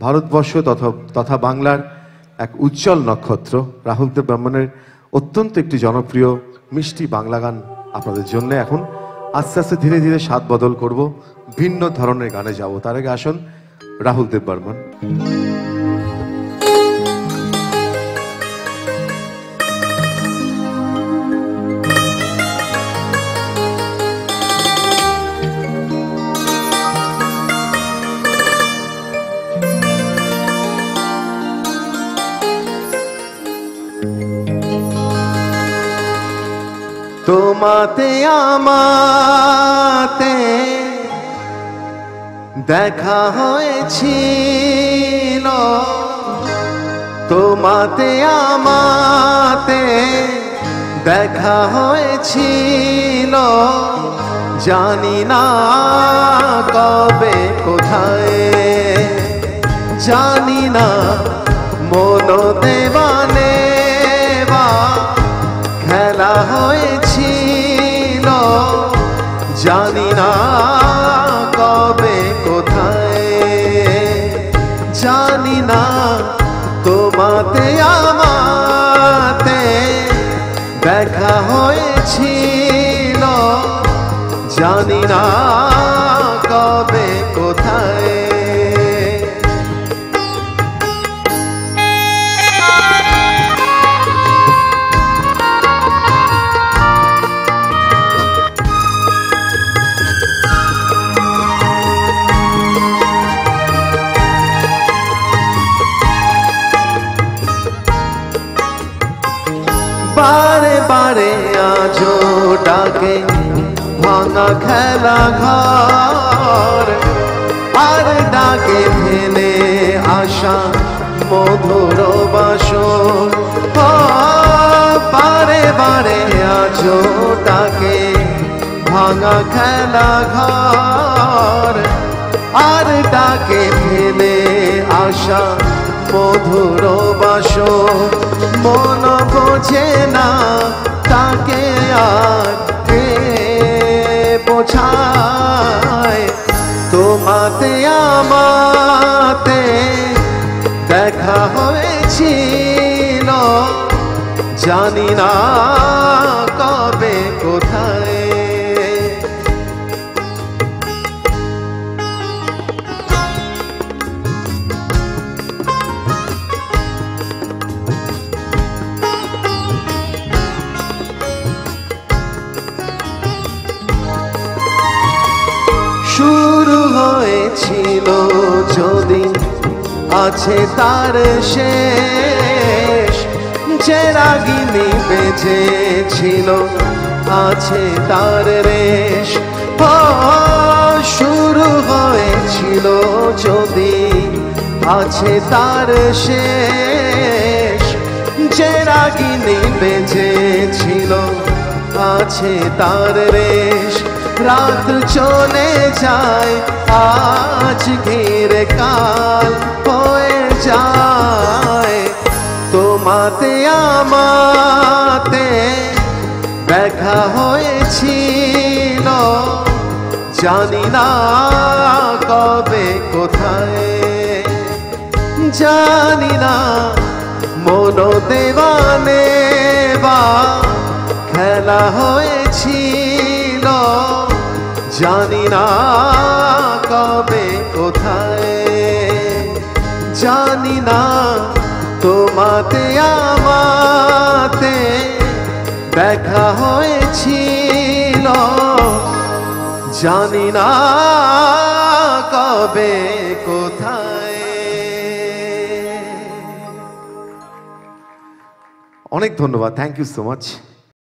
ভারতবর্ষ তথা বাংলার এক উজ্জ্বল নক্ষত্র রাহুল দেব বর্মনের অত্যন্ত একটি জনপ্রিয় মিষ্টি বাংলা গান আপনাদের জন্য। এখন আস্তে আস্তে ধীরে ধীরে স্বাদ বদল করব, ভিন্ন ধরনের গানে যাব। তার আগে আসুন রাহুল দেব বর্মন। তোমাতে আমাতে দেখা হয়েছিল, তোমাতে আমাতে দেখা হয়েছিল, জানি না কবে কোথায়, জানি না মন দেবানে বা খেলা হয়েছিল, জানি না কবে কোথায়, জানি না তোমাতে আমাতে দেখা হয়েছিল, জানি না কবে কোথায়। বারে বারে আজো ডাকে ভাঙা খেলা ঘর, আর ডাকে ফেলে আসা মধুর বাসর। বারে বারে আজো ডাকে ভাঙা খেলা ঘর, আর ডাকে ফেলে আসা মধুর বাসর। মন বোঝে না তাকে আর কে বোঝায়, তোমাতে আমাতে দেখা হয়েছিল, জানি না কবে কোথায়। শুরু হয়েছিল যদি আছে তার শেষ, যে রাগিনী বেজেছিল আছে তার রেশ। শুরু হয়েছিল যদি আছে তার শেষ, যে রাগিনী বেজেছিল আছে তার রেশ। রাত চলে যায় আজ ঘিরে কাল হয়ে যায়, তোমাতে আমাতে দেখা হয়েছিল, জানি না কবে কোথায়, জানি না মন দেবানে বা খেলা হয়েছিল, জানি না কবে কোথায়, জানি না তোমাতে আমাতে দেখা হয়েছিল, জানি না কবে কোথায়। অনেক ধন্যবাদ, থ্যাংক ইউ সো মাচ।